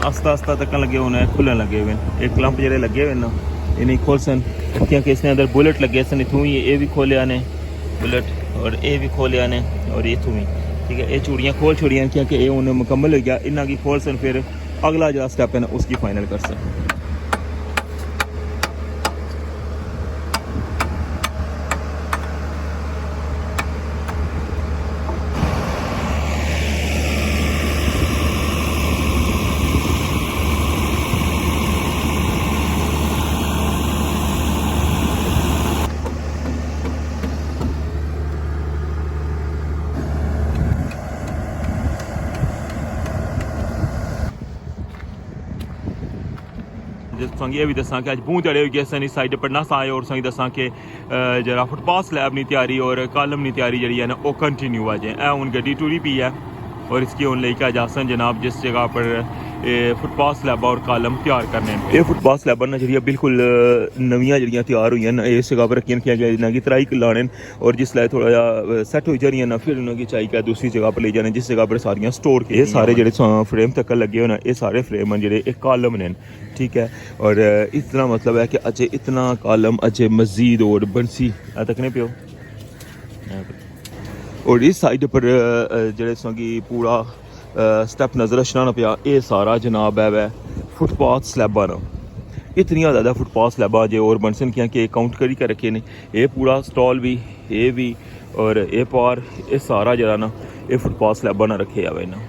आस्ता आस्ता तक लगे होने खुलन लगे हुए एक क्लंप जेह्ड़े लगे हुए ना इन्हें खोल सन क्योंकि इसने अंदर बुलेट लगे सन इतों ही ये भी खोलिया ने बुलेट और ये भी खोलिया ने और इतों ही ठीक है। ये चूड़ियाँ खोल छोड़ियाँ क्योंकि ये उन्हें मुकम्मल हो गया इन्हों की खोल सन फिर अगला जो स्टेप है ना उसकी फाइनल कर सन। संगी ये भी दसा कि अज बूंद चढ़े हुए सन इस साइड पर ना आए और संगी दसा कि जरा फुटपाथ स्लैब की तैयारी और कॉलम की तैयारी जी है ना वो कंटिन्यू अज हूँ गड्डी टुरी पी है और इसकी हूँ लेके जा सन जनाब जिस जगह पर फुटपाथ स्लैबा और कॉलम तैयार करने ये फुटपाथ स्लैबा ना जी बिल्कुल नवियां जड़ियाँ तैयार हुई हैं इस जगह पर रखी रखिया गया जिन्हें की तराई लाने और जिसलै थोड़ा जहा सैट हो जा रही है ना फिर उन्होंने चाहिए दूसरी जगह पर ले जाने जिस जगह पर सारियाँ स्टोर ये सारे जो फ्रेम तक लगे हो ना ये सारे फ्रेम हैं जो कॉलम ने ठीक है। और इतना मतलब है कि अजय इतना कॉलम अजय मजीद और बंसी तकने पियो और इस साइड पर जेह्ड़े संगी पूरा स्टैप नज़र अचना पिया ये सारा जनाब है वै फुटपाथ स्लैबा ना इतनियां ज़्यादा फुटपाथ स्लैबा अजय और बनसन किया कि काउंट करी कर रखे ने ये पूरा स्टॉल भी और ये पार ये सारा जरा ना ये फुटपाथ स्लैबा ना रखे हुए ना।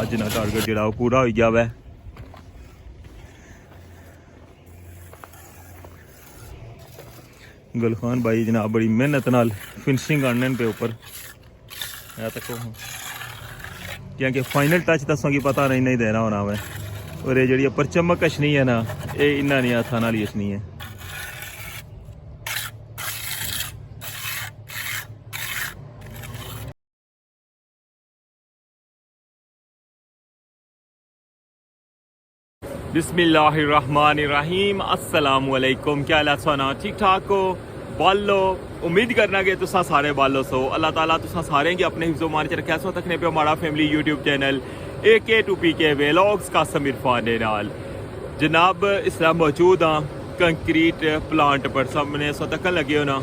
अज ना टारगेट जो पूरा हो गया वै गुलखान भाई जनाब बड़ी मेहनत नाल फिनिशिंग आने पे ऊपर तको क्योंकि फाइनल टच दसा की पता नहीं देना होना वै और ये जी पर चमक अछनी है ना ये इन्ना नहीं हथा नाल ही अछनी है। बिस्मिल्लाहिर्रहमानिर्रहीम अस्सलामुअलैकुम क्या हाल है ठीक ठाक हो बालो उम्मीद करना कि तुसा सारे बालो सो अल्लाह ताला तुसा सारे की अपने हिफ्ज़ो मान च रखा सो तकने पे हमारा family YouTube channel AK2PK vlogs का समीर फाने नाल जनाब इसमें मौजूद हाँ कंक्रीट प्लांट पर सामने सो तकन लगे हो ना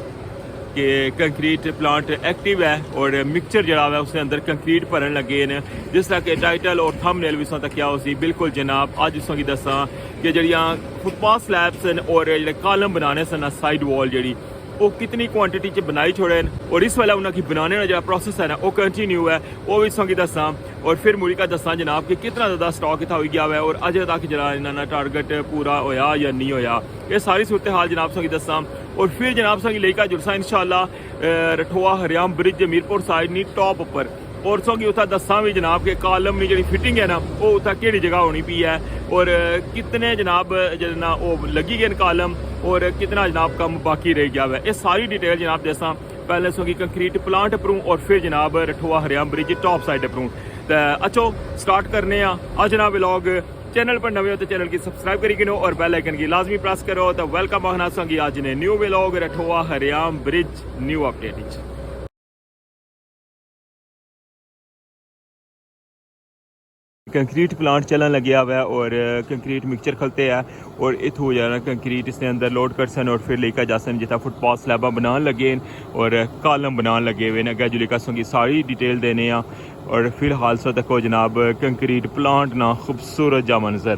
कि कंक्रीट प्लांट एक्टिव है और मिक्सचर जरा है उसके अंदर कंक्रीट भरन लगे हैं जिस तरह के टाइटल और थंबनेल भी सो तक उसी बिल्कुल जनाब अज उसों की दसा कि जड़ियाँ फुटपाथ स्लैब्स और जो कॉलम बनाने सन साइड वॉल जी वो कितनी क्वांटिटी च बनाई छोड़े और इस वेले उन्होंने बनाने का जो प्रोसेस है ना वो कंटिन्यू है वो भी संगी दसा और फिर मुड़ी का दसा जनाब कि कितना ज़्यादा स्टॉक इतना हो गया है और अजे तक जरा इन्होंने टारगेट पूरा होया या नहीं होया ये सारी सूरत हाल जनाब संगी दसा और फिर जनाब संगी लेकर जुड़सा इंशाअल्लाह रठोआ हरियाम ब्रिज मीरपुर साइड नी टॉप पर और सो उत्थे दसा भी जनाब के कॉलम की जी फिटिंग है ना वो उत्थे केड़ी जगह होनी पी है और कितने जनाब जना वो लगी गए कॉलम और कितना जनाब कम बाकी रह गया है ये सारी डिटेल जनाब जैसा पहले सो कंक्रीट प्लांट परूँ और फिर जनाब रठोआ हरियाम ब्रिज टॉप साइड परूँ तो अच्छो स्टार्ट करने आज जनाब व्लॉग चैनल पर नवे हो तो चैनल की सब्सक्राइब करी गिनो और बेल आइकन की लाजमी प्रेस करो तो वेलकम आखना संगी आज ने न्यू व्लॉग रठोआ हरियाम bridge new update. Concrete plant चलन लगे हुआ है और कंक्रीट मिक्सचर खलते हैं और इतों हो जाना कंक्रीट इसके अंदर लोड कर सन और फिर लेकर जा सन जितना फुटपाथ स्लैबा बनाने लगे और कॉलम बनाने लगे हुए अगर जो लेकर संगी सारी डिटेल देने और फिर हाल सो तक हो जनाब कंक्रीट प्लांट ना खूबसूरत जा मंजर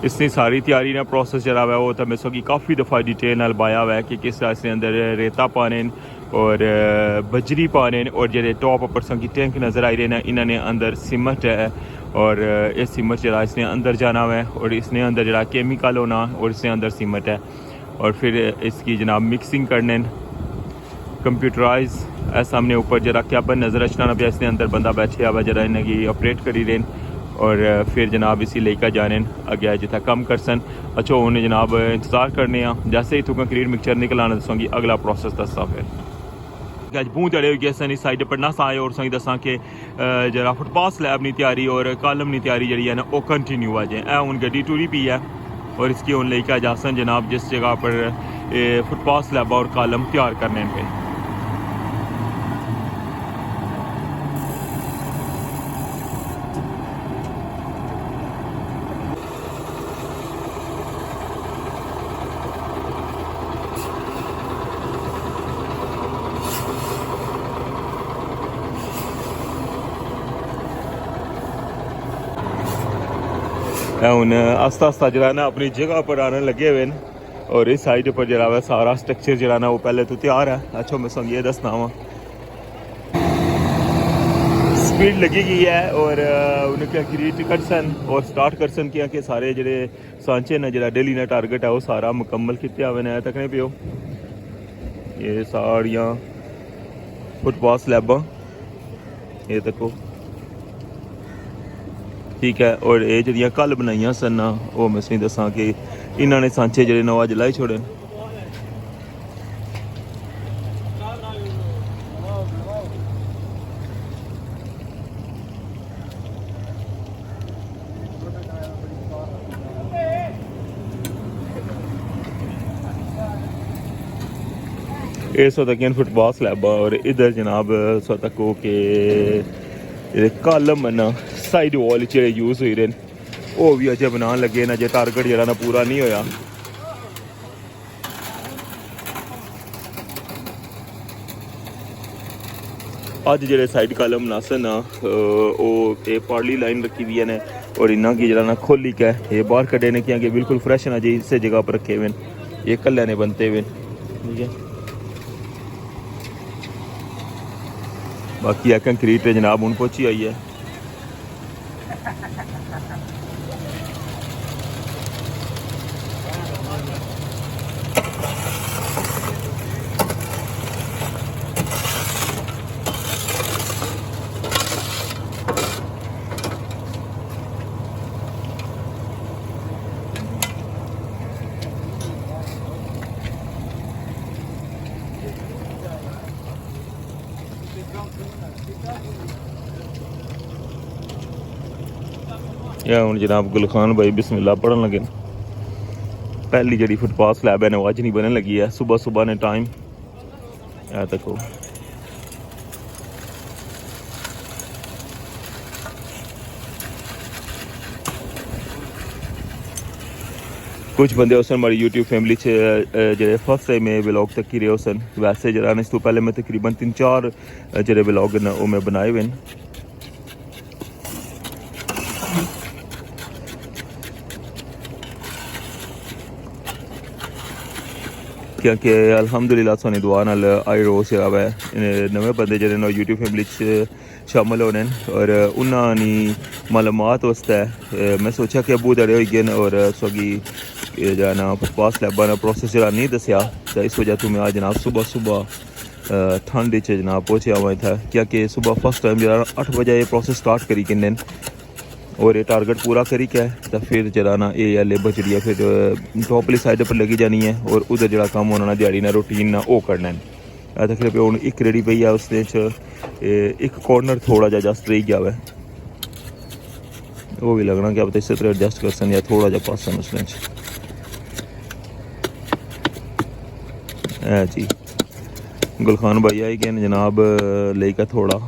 इसने सारी तैयारी ना प्रोसेस जरा हुआ वो तो मैं सो काफ़ी दफ़ा डिटेल नाल बाया हुआ है कि किस तरह इसके अंदर रेता पाने और बजरी पाने और जो टॉप पर संगी टैंक नज़र आई रहे हैं इन्होंने अंदर सीमेंट है और ये सीमेंट जरा इसने अंदर जाना है और इसने अंदर जरा केमिकल होना और इसने अंदर सीमेंट है और फिर इसकी जनाब मिक्सिंग करने कंप्यूटराइज सामने ऊपर जरा कैबन नज़र अचना ना पिया इसने अंदर बंदा बैठे हुआ जरा इन्हें ऑपरेट करी देन और फिर जनाब इसी लेकर जाने अगे जितना कम कर सन अच्छा उन्हें जनाब इंतज़ार करने जैसे ही तू कंक्रीट मिक्सचर निकल आना दसूँगी अगला प्रोसेस दसा फिर अज बूँ चढ़े हुए सन इस साइड पढ़ना सा और संगी दसा कि जरा फुटपाथ स्लैब की तैयारी और कालम की तैयारी जी है ना वो कंटिन्यू है जे हूँ गड्डी टुरी पी है और इसकी हूँ लेके जासन जनाब जिस जगह पर फुटपाथ स्लैबा और कालम तैयार करने पे। हूँ आस्ता आस्ता जरा ना अपनी जगह पर आने लगे हुए हैं और इस साइड पर जरा वह सारा स्ट्रक्चर जरा ना वो पहले तो तैयार है। अच्छा मैं संग ये दसना वा स्पीड लगी गई है और उन्हें क्या क्रिएट कर सन और स्टार्ट कर सन किया कि सारे जड़े सांचे ने जरा डेली ना टारगेट है वो सारा मुकम्मल किते आवे ने तकने पियो। ये सारियां फुटपाथ स्लैबां ये तको ठीक है और ये जड़ियाँ कल बनाइया सन वो मैं तुसें दसां कि इन्होंने सांचे जड़े ने अज लाई छोड़े। इस वक्त फुटपाथ स्लैबा और इधर जनाब इस वक्त को के कालम ना साइड वॉल जेह्ड़े यूज़ होई रहे वो भी अजें बनान लगे ना जे टारगेट जेह्ड़ा ना पूरा नहीं होया। अज जेह्ड़े साइड कालम बनासन ना वो पार्ली लाइन रखी हुई है और इन्ना की जरा ना खोली के ये बाहर कड्ढे ने क्या बिल्कुल फ्रैश ना जी इस जगह पर रखे हुए ये कल्ले ने बनते हुए ठीक है। बाकी कंक्रीट जनाब हूँ पहुंची आई है। या हूँ जनाब गुलखान भाई बिस्मिल्लाह पढ़न लगे पहली जी फुटपाथ स्लैब है अज नहीं बनने लगी है सुबह सुबह ने टाइम या तको कुछ बंदे उस हमारी यूट्यूब फैमिली जो फर्स्ट टाइम में व्लॉग तक ही रहे सन वैसे जरा इस तो पहले मैं तकरीबन 3-4 जो व्लॉग न वो मैं बनाए हुए क्योंकि अल्हम्दुलिल्लाह सोनी दुआ नाल आई रोज़ है नवे बंदे जो यूट्यूब फैमिली शामिल होने और उन्होंने मालूमात वास्ते मैं सोचा कि अबू दड़े हो गए और सगी जो ना फुटपाथ स्लैबा का प्रोसेस जरा नहीं दसिया तो इस वजह तो मैं आज जनाब सुबह सुबह ठंड जनाब पहुँचे हुआ था क्योंकि सुबह फर्स्ट टाइम जरा 8 बजे ये प्रोसेस स्टार्ट करी किन्ने और ये टारगेट पूरा करी क्या तो फिर जरा ना ये लेबर जी है फिर टॉपली साइड पर लगी जानी है और उधर जरा कम होना दिहाड़ी ना रूटीन ना वो करना है तक हूँ एक रेडी पई है उसने एक कॉर्नर थोड़ा जा जस्ट रही गया है वो भी लगना क्या पता इस तरह एडजस्ट कर सन या थोड़ा जा पास उसने है जी। गुलखान भाई आई गए जनाब लेकर थोड़ा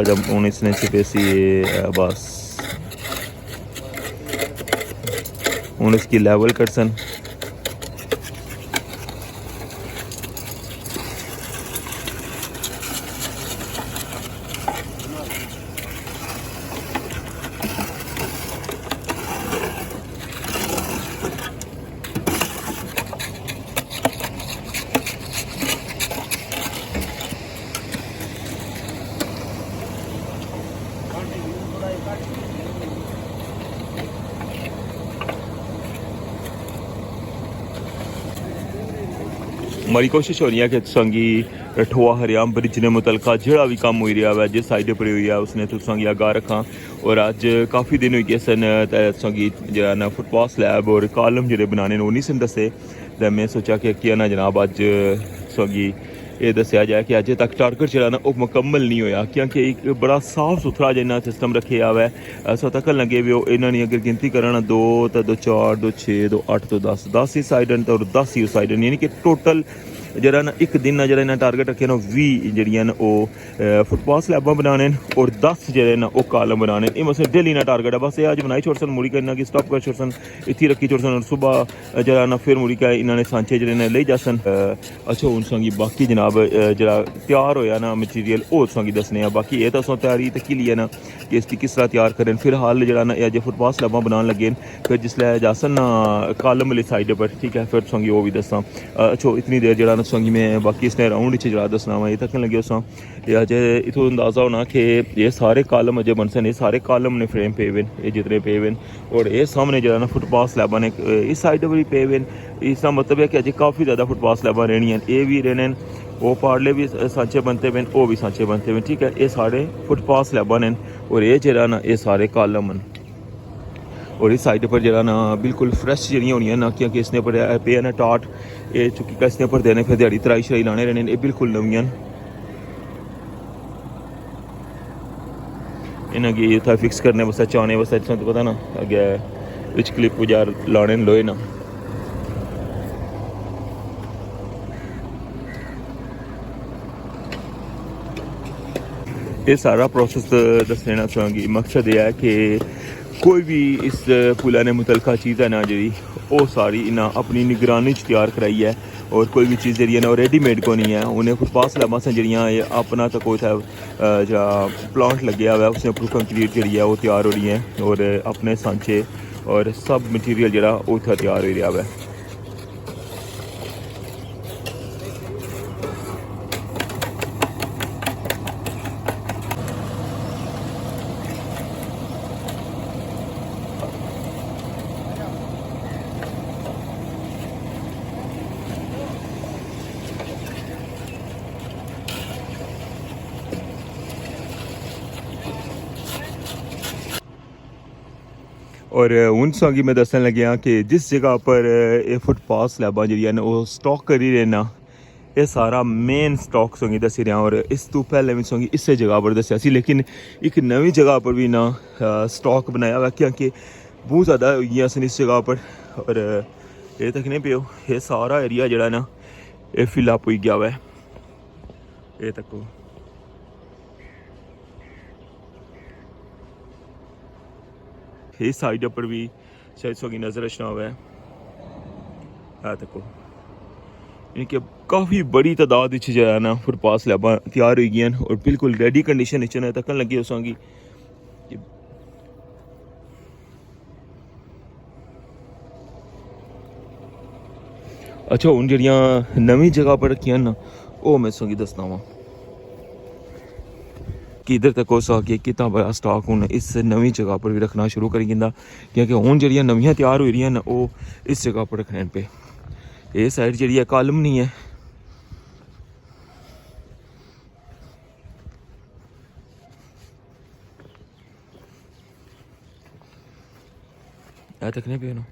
जब हूँ इसने छिपेसी बस हूँ इसकी लेवल कर सन हमारी कोशिश हो रही है कि संगी ठोआ हरियाम ब्रिज ने मुतलका जोड़ा भी काम हो रहा है जिस साइड पर हुई है उसने तो संगी आगाह रखा और अज काफ़ी दिन हो गए सन संगी जो ना फुटपाथ स्लैब और कालम जो बनाने नहीं सन दसे तो मैं सोचा कि क्यों ना जनाब अज सोगी ये दसिया जाए कि अजे तक टारगेट जो ना वो मुकम्मल नहीं होया, क्योंकि एक बड़ा साफ सुथरा जिन्ना सिस्टम रखे हुआ है। ऐसा तक लगे भी इन्होंने अगर गिनती करना 2 तो 2 4 2 6 2 8 तो 10 10 इस साइड और 10 ही उस साइड, यानी कि टोटल जरा ना एक दिन ना जरा इन्हें टारगेट रखे ना 20 जड़ियाँ फुटबॉल स्लैबां बनाने और 10 जड़े ना कॉलम बनाने। ये मतलब डेली ना टारगेट है, बस ये अज बनाई छोड़ सन मुड़ी करना कि स्टॉप कर छोड़ सन इतनी रखी छोड़ सन और सुबह जरा ना फिर मुड़ी का इन्होंने सांचे जड़े ने ले जा सन। अच्छा हूँ संगी बाकी जनाब जरा तैयार होया ना मटीरियल वो संगी दसने। बाकी ये तो सो तैयारी तो की है ना कि इसकी किस तरह तैयार करें। फिलहाल जरा ना अजय फुटबॉल स्लैबां बनाने लगे फिर जिसलै जासन ना कॉलम वाली साइड पर, ठीक है, फिर संगी वो भी दसा। अच्छा इतनी देर जरा संगी में बाकी इसने राउंड जरा दसना वा ये तक लगे उस अजय इतों अंदाज़ा होना कि ये सारे कॉलम अजय बन सन, ये सारे कॉलम ने फ्रेम पे हुए ये जितने पे हुए और ये सामने जरा ना फुटबॉल स्लैबां ने इस साइड पर भी पे हुए। इसका मतलब है कि अजय काफ़ी ज़्यादा फुटबॉल स्लैबां रहनी हैं, ये भी रहने वो पार्ले भी सांचे बनते हुए वो भी सांचे बनते हुए, ठीक है। ये सारे फुटबॉल स्लैबां ने और ये जरा ना ये सारे कॉलम हैं और इस साइड पर जरा ना बिल्कुल फ्रैश जड़ियाँ होनी ना, क्योंकि इसने पर पे ना टाट ये चुकी का इसने पर देने फिर दिहाड़ी तराई शराई लाने रहने ये बिल्कुल नवियां इन्हें गी उत्थै फिक्स करने वास्ते चाने वास्ते तो पता ना अगे बिच क्लिप जार लाने लोए ना। ये सारा प्रोसेस दस देना चाहूँगी। मकसद यह है कि कोई भी इस पुला ने मुतलका चीज़ है ना जी वो सारी इन्हें अपनी निगरानी तैयार कराई है और कोई भी चीज़ जी ना रेडीमेड को नहीं है। उन्हें फुटपाथ स्लैबां से जड़ियाँ अपना तो कोई जा प्लांट लगे हुआ है उसने ऊपर कंक्रीट जी है वो तैयार हो रही है और अपने सांचे और सब मटीरियल जरा वो तैयार हो रहा है। और हूँ संगी मैं दसन लग्या कि जिस जगह पर ये फुटपाथ स्लैबां जी वो स्टॉक करी रहे ना ये सारा मेन स्टॉक संगी दसी रहा और इस तो पहले भी संगी इस जगह पर दसिया सी, लेकिन एक नवी जगह पर भी ना स्टॉक बनाया हुआ क्योंकि बहुत ज़्यादा हुई सन इस जगह पर। और ये तक नहीं पियो ये सारा एरिया जरा ना ये फिलअप हो गया हुआ है। ये तक इस साइड पर भी शायद सो की नज़र रचना हुआ है तको इनके काफ़ी बड़ी तादाद जो है ना फुटपाथ स्लैबां तैयार हो गई और बिल्कुल रेडी कंडीशन तकन लगी उसकी। अच्छा हूँ जड़ियाँ नवी जगह पर रखियां ना वो मैं संगी दसना वा कि इधर तक उस आके कितना बड़ा स्टॉक हूँ इस नवी जगह पर भी रखना शुरू करी दिंदा, क्योंकि हूँ जड़ियाँ नवियाँ तैयार हो रही ना वो इस जगह पर रखने पे। ये साइड जी है कॉलम नहीं है तकने पे ना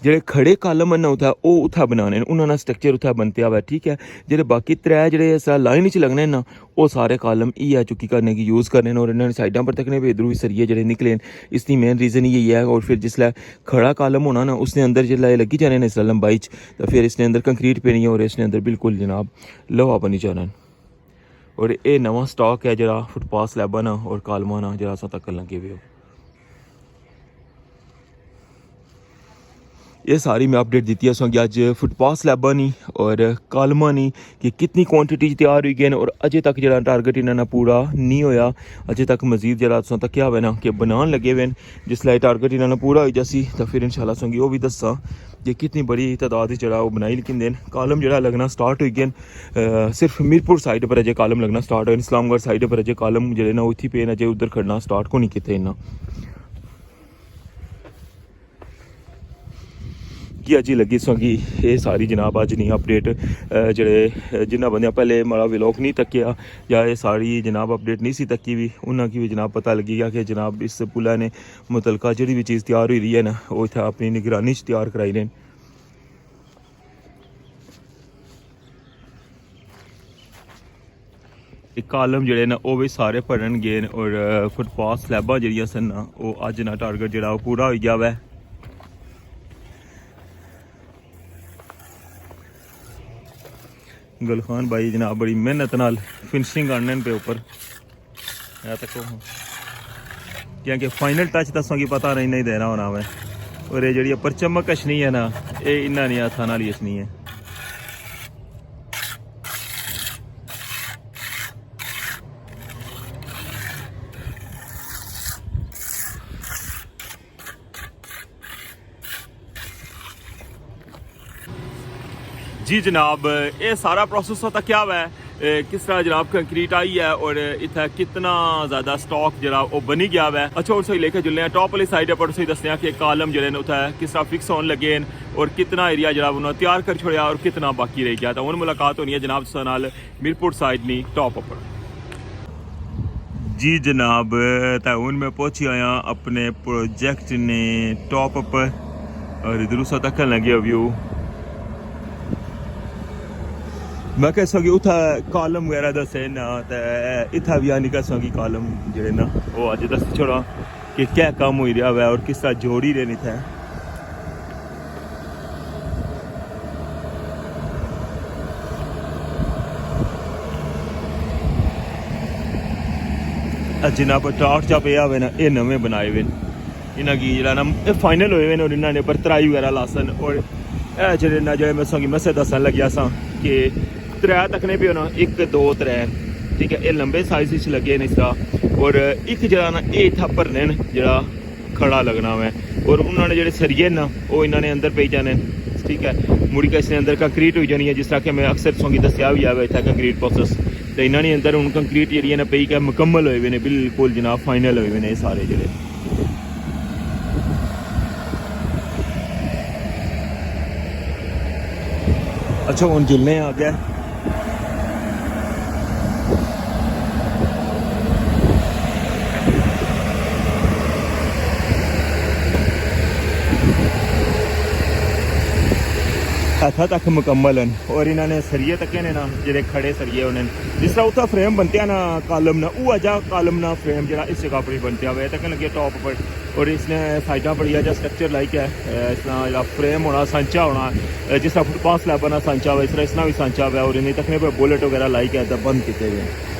जेडे खड़े कॉलम न उत्थै वो उत्थै बनाने उन्होंने स्ट्रक्चर उत्थै बनते हुआ, ठीक है। जेडे बाकी त्रै जेडे लाइन च लगने ना वो सारे कॉलम इयै चुकी करने की यूज़ करने और इन्होंने साइडों पर तकने पे इधरों भी सरिये जेडे निकले इसकी मेन रीज़न यही है। और फिर जिसलै खड़ा कॉलम होना ना उसने अंदर जिसलै लगी जाने ना इसलै लंबाई तो फिर इसने अंदर कंक्रीट पेनी है और इसने अंदर बिल्कुल जनाब लोहा बनी जाना। और ये नवा स्टॉक है जरा फुटपाथ स्लैबां ना और कॉलमां ना जरा असां तक लगे हुए हो। ये सारी मैं अपडेट दी है कि अज फुटपाथ स्लैबां नहीं और कॉलमां नहीं कि कितनी क्वांटिटी तैयार हुई गई और अजे तक जो टारगेट इन्होंने पूरा नहीं होया। अजे तक मजीद जरा तुसां तक्या हुआ ना कि बनान लगे हुए जिसलै टारगेट इन्होंने पूरा हो जासी तो फिर इंशाल्लाह संगी वो भी दसा कि कितनी बड़ी तादाद जरा वो बनाई लेकिन दिन कॉलम जरा लगना स्टार्ट हो गए। सिर्फ मीरपुर साइड पर अजय कॉलम लगना स्टार्ट हो, इस्लामगढ़ साइड पर अजय कॉलम जो ना उत्थी पे अजय उधर खड़ना स्टार्ट को नहीं किते इन्ना कि अज ही लगी संगी ये सारी जनाब अज नहीं अपडेट जेडे जिन्होंने बंद पहले माड़ा व्लॉग नहीं तकिया या ये सारी जनाब अपडेट नहीं सी तकी भी उन्होंने भी जनाब पता लगी गया कि जनाब इस पुला ने मुतलका जी भी चीज़ तैयार हुई रही है ना वो इतना अपनी निगरानी तैयार कराई ने। ਇਹ ਕਾਲਮ ਜਿਹੜੇ ਨੇ ਉਹ ਵੀ ਸਾਰੇ ਭਰਨਗੇ ਔਰ ਫੁੱਟਪਾਥ ਸਲੈਬਾਂ ਜਿਹੜੀਆਂ ਸਨ ਨਾ ਉਹ ਅੱਜ ਨਾ ਟਾਰਗੇਟ ਜਿਹੜਾ ਉਹ ਪੂਰਾ ਹੋ ਗਿਆ ਵੈ। गुलखान भाई जनाब बड़ी मेहनत नाल फिनिशिंग करने पे उपर तक क्योंकि फाइनल टच दसों की पता नहीं देना होना मैं। और ये जी उपर चमक अच्छनी है ना ये इन्ना नहीं हथा नाल ही अच्छनी है। जी जनाब ये सारा प्रोसेस होता क्या है किस तरह जनाब कंक्रीट आई है और इतना कितना ज़्यादा स्टॉक जरा वो बनी गया है। अच्छा और सही लेके जुलने हैं टॉप वाली साइड पर सही दसने कि कालम जड़े उतना किस तरह फिक्स होने लगे और कितना एरिया जरा उन्होंने तैयार कर छोड़ा और कितना बाकी रह गया। तो उन मुलाकात होनी है जनाब नाल मीरपुर साइड नहीं टॉप पर। जी जनाब तो हूँ मैं पहुँची आया अपने प्रोजेक्ट ने टॉप पर और इधर उसा तक लगे व्यू मैं कह सकी उथा कालम वगैरह दसे ना तो इतना भी नहीं कह सकी कालम जो ना वो अज दस छोड़ा कि क्या काम हो रहा है और किस तरह जोड़ी रहे थे। जनाब टाट चा पे आवे ना ये नवे बनाए हुए इन्हों की जरा ना फाइनल होए और इन्होंने पर तराई वगैरह लासन और जो ना जो मैं सगी मैं दसन लग्या सा कि त्रै तकने पे ना 1 2 3 ठीक है ये लंबे साइज लगे ने इसका और एक जरा ना ये इतना भरने जरा खड़ा लगना है और उन्होंने जो सरिये ना वो इन्होंने अंदर पे जाने ठीक है मुड़ी का इसने अंदर कंक्रीट हो जानी है जिस तरह कि मैं अक्सर सौगी दसिया भी है इतना कंक्रीट प्रोसेस तो इन्होंने अंदर हूँ कंक्रीट जी ना पई क्या मुकम्मल हुए ने बिल्कुल जनाब फाइनल हुए ने सारे जोड़े। अच्छा हूँ जुलने आ गया हथा तक मुकम्मल हैं और इन्होंने सरिये तक ने ना जो खड़े सरिये उन्हें जिस तरह उतना फ्रेम बनते हैं ना कालम ना वो अजा कालम ना फ्रेम जरा इस जगह पर बनते हुए तक लगे टॉप पर और इसने साइडा बढ़िया जहाँ स्ट्रक्चर लाइक है इसना जरा फ्रेम होना सांचा होना जिस तरह फुटपाथ स्लैब ना सांचा हुआ इस तरह इसना भी सांचा हुआ और इन्हें तकने पर बुलेट वगैरह लाइक है बंद किए हुए हैं।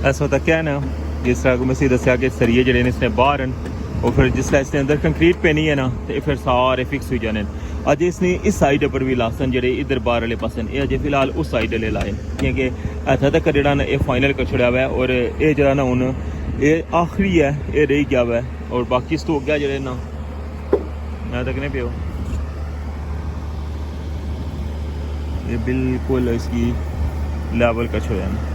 इस वक्त क्या है ना जिस तरह को मैं दसिया कि सरिये जड़े इसने बाहर हैं और फिर जिस तरह इसने अंदर कंक्रीट पेनी है ना तो फिर सारे फिक्स हो जाने अज इसने इस साइड पर भी लासन जड़े इधर बाहर वाले पास ये अजे फिलहाल उस साइड वाले लाए क्योंकि इतना तक जरा ना ये फाइनल कर छड़िया हुआ है और ये जरा ना हूँ ये आखिरी है ये रही गया हुआ है और बाकी इस तो अग्गे जड़े ना मैं तक नहीं पियो ये बिल्कुल इसकी लेवल का छुड़ा है।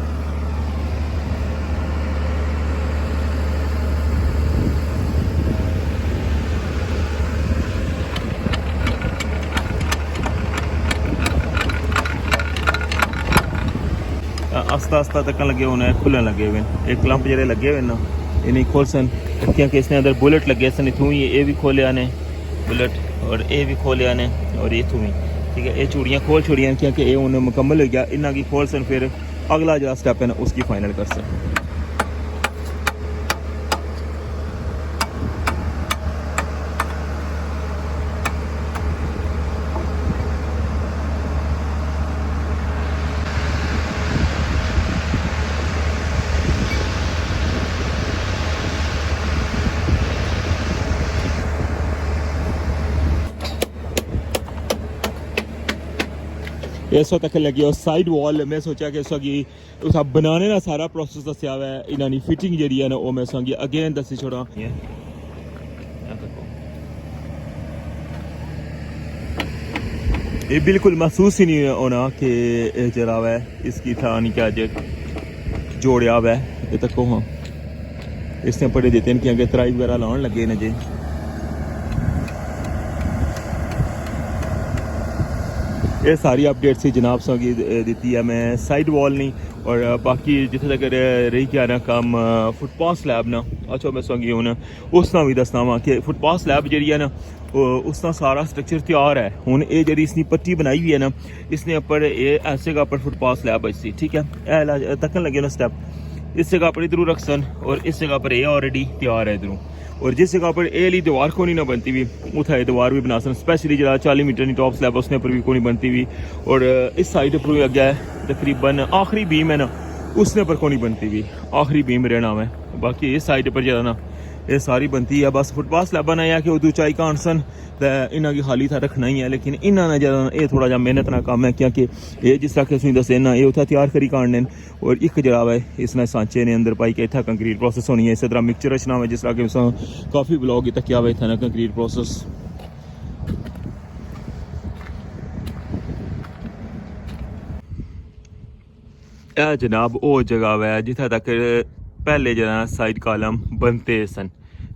आस्ता आस्ता तक लगे होने खुलन लगे हुए एक क्लंप जरे लगे हुए ना इन्हें खोल सन क्योंकि इसने अंदर बुलेट लगे सन इथू ही ये भी खोले आने बुलेट और ये भी खोले आने और ये इथू ही ठीक है ये चूड़ियाँ खोल छोड़ियाँ क्योंकि ये उन्हें मुकम्मल हो गया इन्हों की खोल सन फिर अगला जो स्टेप है ना उसकी फाइनल कर सन। इस वक्त तक लगे साइड वॉल मैं सोचा कि उस बनाने का सारा प्रोसेस दस्या हुआ है इन्होंने फिटिंग जी है ना वो मैं तुसेंगी अगेन दसी छोड़ा ये बिल्कुल महसूस ही नहीं होना कि जरा है इसकी था नहीं क्या जे जोड़िया हुआ है ये तक हाँ इसने पड़े देते हैं कि अगर तराई वगैरह लाने लगे न जे ये सारी अपडेट सी जनाब संगी दी है मैं साइड वॉल नहीं और बाकी जिथे तक रही क्या ना काम फुटपाथ स्लैब ना अच्छा मैं संगी हूँ उसना भी दसना वा कि फुटपाथ स्लैब जी है ना उसका सारा स्ट्रक्चर तैयार है हूँ ये जी इसने पट्टी बनाई हुई है ना इसने उपर ये ऐसे जगह पर फुटपाथ स्लैब बची ठीक है तकन लगे ना स्टैप इस जगह पर इधरों रख सन और इस जगह पर ये ऑलरेडी तैयार है इधरों और जिस जगह पर ए ली दीवार को नहीं ना बनती हुई उतना दीवार भी बना सन स्पेशली जरा 40 मीटर की टॉप स्लैब उसने पर भी को नहीं बनती हुई और इस साइड पर अगे है तकरीबन आखिरी बीम है ना उसने पर को नहीं बनती हुई आखिरी बीम रहना है बाकी इस साइड पर जरा ना ये सारी बनती है बस फुटपाथ स्लैबा ना है कि उदू ऊंचाई कान सन तो इन्हों की खाली था रखना ही है लेकिन इन्होंने जरा ये थोड़ा जहा मेहनत ना काम है क्योंकि ये जिस तरह के तुम दसे ना ये उत्थे तैयार करी काटने और एक जरा है इसने सांचे ने अंदर पाई के इतना कंक्रीट प्रोसेस होनी है इस तरह मिक्सचर रचना है जिस तरह के काफ़ी ब्लॉग तकिया हुआ इतना कंक्रीट प्रोसेस जनाब वो जगह है जिथे तक पहले जरा साइड कॉलम बनते सन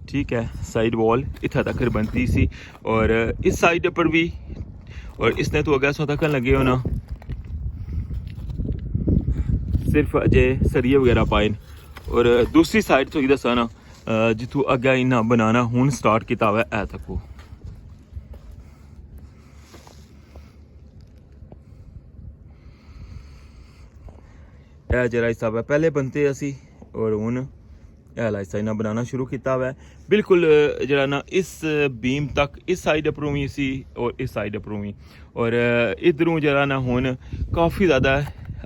ठीक है साइड वॉल इतना तक बनती सी और इस साइड पर भी और इसने तो अगर सौ तक लगे हो ना सिर्फ अजय सरिये वगैरह पाए और दूसरी साइड तो दसा ना जितों अगर इन्ना बनाना हूँ स्टार्ट किया हुआ है तक जरा हिसाब है पहले बनते असी और हूँ हिस्सा इन्हें बनाना शुरू किया हुआ है बिल्कुल जरा ना इस बीम तक इस साइड अपरों भी सी और इस साइड अपरों भी और इधरों जरा ना हूँ काफ़ी ज़्यादा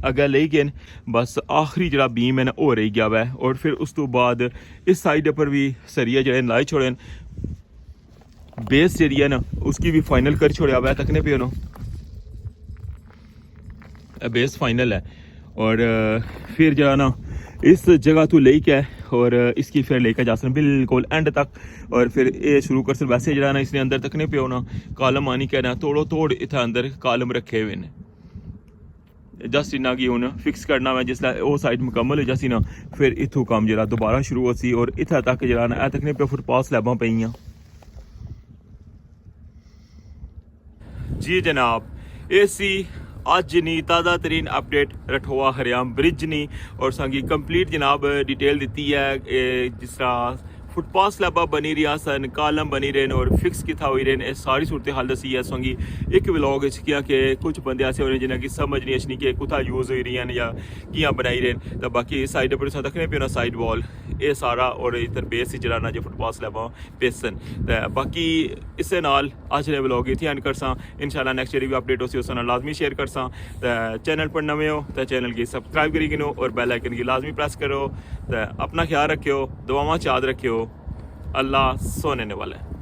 अगर ले गए बस आखिरी जरा बीम है ना वो रह गया हुआ है और फिर उस तो बाद इस साइड पर भी सरिया जड़े लाई छोड़े बेस जी है ना उसकी भी फाइनल कर छोड़ा हुआ है तकने पे ना बेस फाइनल है और फिर जरा ना इस जगह तो ले के और इसकी फिर लेकर जा सकते बिल्कुल एंड तक और फिर ये शुरू कर सकते वैसे जरा ना इसने अंदर तक नहीं पे होना कॉलम आनी कहना तोड़ो तोड़ इतना अंदर कॉलम रखे हुए ने जस्ट इन्ना की हूँ फिक्स करना मैं जिसला वो साइड मुकम्मल हो जासी ना फिर इतों काम जरा दोबारा शुरू हो सी और इतना तक जरा ना तक नहीं पे फुटपाथ स्लैबां पईयां जी जनाब ए सी अज नी ताज़ा तरीन अपडेट रठोआ हरियाम ब्रिज नी और संगी कंप्लीट जनाब डिटेल दी है जिस तरह फुटपाथ स्लैबा बनी रहा सन कॉलम बनी रहे और फिक्स कितना हुई रहे सारी सूरत हाल दसी है संगी एक व्लॉग किया कि कुछ बंदे ऐसे हो रहे जिन्हें की समझ नहीं अच्छी कि कुत्था यूज़ हुई रही हैं या किया बनाई रहे तो बाकी इस साइड पर दखने पे साइड वॉल ये सारा और इधर बेस जरा ना जो फुटपाथ स्लैबा पेसन तो बाकी इस नाल अज दे व्लॉग इत्थे एंड करसा इंशाल्लाह नेक्स्ट जेह्ड़ी भी अपडेट होसी उस नाल लाजमी शेयर करसा तो चैनल पर नवे हो तो चैनल की सबसक्राइब करी गिनो और बेल आइकन की लाजमी प्रेस करो तो अपना ख्याल रखियो दुआवां याद रखियो अल्लाह सोने वाला है।